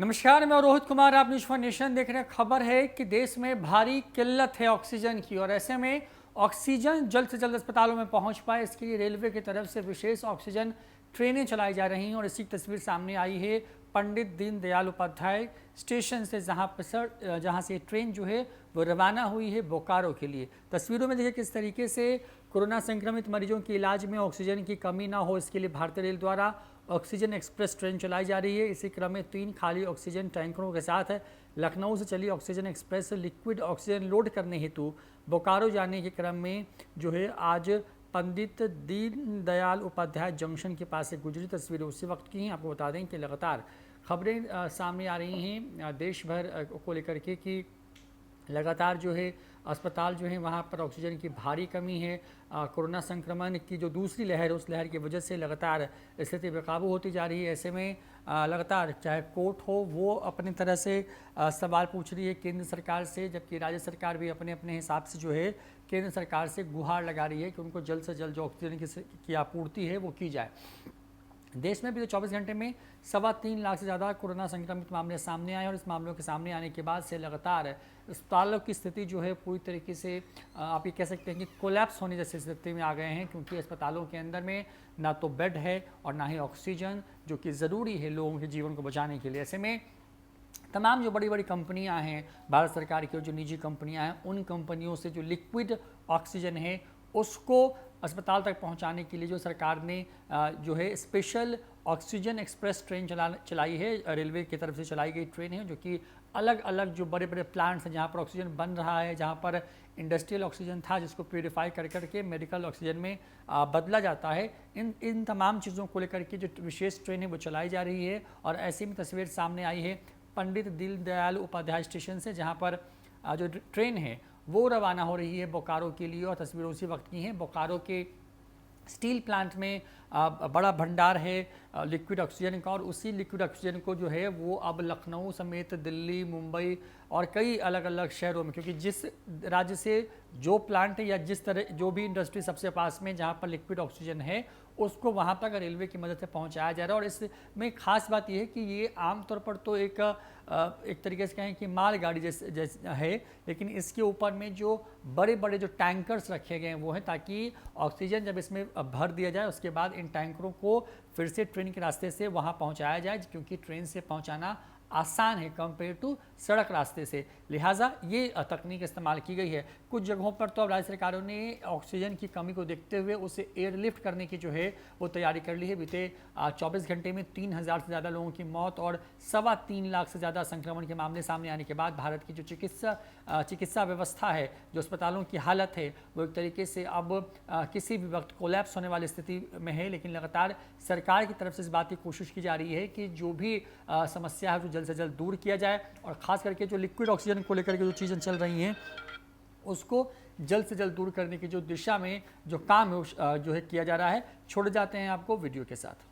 नमस्कार, मैं रोहित कुमार। आप न्यूज़ फॉर नेशन देख रहे हैं। खबर है कि देश में भारी किल्लत है ऑक्सीजन की और ऐसे में ऑक्सीजन जल्द से जल्द अस्पतालों में पहुंच पाए, इसके लिए रेलवे की तरफ से विशेष ऑक्सीजन ट्रेनें चलाई जा रही हैं। और इसी तस्वीर सामने आई है पंडित दीनदयाल उपाध्याय स्टेशन से, जहां से ट्रेन जो है वो रवाना हुई है बोकारो के लिए। तस्वीरों में देखिए किस तरीके से कोरोना संक्रमित मरीजों के इलाज में ऑक्सीजन की कमी ना हो, इसके लिए भारतीय रेल द्वारा ऑक्सीजन एक्सप्रेस ट्रेन चलाई जा रही है। इसी क्रम में 3 खाली ऑक्सीजन टैंकरों के साथ लखनऊ से चली oxygen express liquid oxygen load करने हेतु बोकारो जाने के क्रम में जो है आज पंडित दीनदयाल उपाध्याय जंक्शन के पास से गुजरी। तस्वीरें उसी वक्त की हैं। आपको बता दें कि लगातार खबरें सामने आ रही हैं देश भर को लेकर के कि लगातार जो है अस्पताल जो है वहाँ पर ऑक्सीजन की भारी कमी है। कोरोना संक्रमण की जो दूसरी लहर है उस लहर की वजह से लगातार स्थिति बेकाबू होती जा रही है। ऐसे में लगातार चाहे कोर्ट हो वो अपनी तरह से सवाल पूछ रही है केंद्र सरकार से, जबकि राज्य सरकार भी अपने अपने हिसाब से जो है केंद्र सरकार से गुहार लगा रही है कि उनको जल्द से जल्द जो ऑक्सीजन की आपूर्ति है वो की जाए। देश में पिछले 24 घंटे में 3.25 लाख से ज़्यादा कोरोना संक्रमित मामले सामने आए और इस मामलों के सामने आने के बाद से लगातार अस्पतालों की स्थिति जो है पूरी तरीके से आप ये कह सकते हैं कि कोलैप्स होने जैसी स्थिति में आ गए हैं, क्योंकि अस्पतालों के अंदर में ना तो बेड है और ना ही ऑक्सीजन, जो कि ज़रूरी है लोगों के जीवन को बचाने के लिए। ऐसे में तमाम जो बड़ी बड़ी कंपनियां हैं भारत सरकार की और जो निजी कंपनियां हैं, उन कंपनियों से जो लिक्विड ऑक्सीजन है उसको अस्पताल तक पहुंचाने के लिए जो सरकार ने जो है स्पेशल ऑक्सीजन एक्सप्रेस ट्रेन चलाई है। रेलवे की तरफ से चलाई गई ट्रेन है जो कि अलग अलग जो बड़े बड़े प्लांट्स हैं जहां पर ऑक्सीजन बन रहा है, जहां पर इंडस्ट्रियल ऑक्सीजन था जिसको प्यूरिफाई कर करके मेडिकल ऑक्सीजन में बदला जाता है, इन तमाम चीज़ों को लेकर के जो विशेष ट्रेन है वो चलाई जा रही है। और ऐसी में तस्वीर सामने आई है पंडित दीनदयाल उपाध्याय स्टेशन से, जहाँ पर जो ट्रेन है वो रवाना हो रही है बोकारो के लिए। और तस्वीरें उसी वक्त की हैं। बोकारो के स्टील प्लांट में बड़ा भंडार है लिक्विड ऑक्सीजन का, और उसी लिक्विड ऑक्सीजन को जो है वो अब लखनऊ समेत दिल्ली, मुंबई और कई अलग अलग शहरों में, क्योंकि जिस राज्य से जो प्लांट है या जिस तरह जो भी इंडस्ट्री सबसे पास में जहाँ पर लिक्विड ऑक्सीजन है उसको वहाँ तक रेलवे की मदद से पहुँचाया जा रहा है। और इसमें खास बात यह है कि ये आमतौर पर तो एक तरीके से कहें कि मालगाड़ी जैसे है, लेकिन इसके ऊपर में जो बड़े बड़े जो टैंकर्स रखे गए हैं वो हैं, ताकि ऑक्सीजन जब इसमें भर दिया जाए उसके बाद इन टैंकरों को फिर से ट्रेन के रास्ते से वहाँ पहुँचाया जाए, क्योंकि ट्रेन से पहुँचाना आसान है कंपेयर टू सड़क रास्ते से, लिहाजा ये तकनीक इस्तेमाल की गई है। कुछ जगहों पर तो अब राज्य सरकारों ने ऑक्सीजन की कमी को देखते हुए उसे एयरलिफ्ट करने की जो है वो तैयारी कर ली है। बीते 24 घंटे में 3000 से ज़्यादा लोगों की मौत और 3.25 लाख से ज़्यादा संक्रमण के मामले सामने आने के बाद भारत की जो चिकित्सा व्यवस्था है, जो अस्पतालों की हालत है, वो एक तरीके से अब किसी भी वक्त कोलैप्स होने वाली स्थिति में है। लेकिन लगातार सरकार की तरफ से इस बात की कोशिश की जा रही है कि जो भी समस्या है जल्द से जल्द दूर किया जाए, और ख़ास करके जो लिक्विड ऑक्सीजन को लेकर के जो चीज़ें चल रही हैं उसको जल्द से जल्द दूर करने की जो दिशा में जो काम है जो है किया जा रहा है। छोड़ जाते हैं आपको वीडियो के साथ।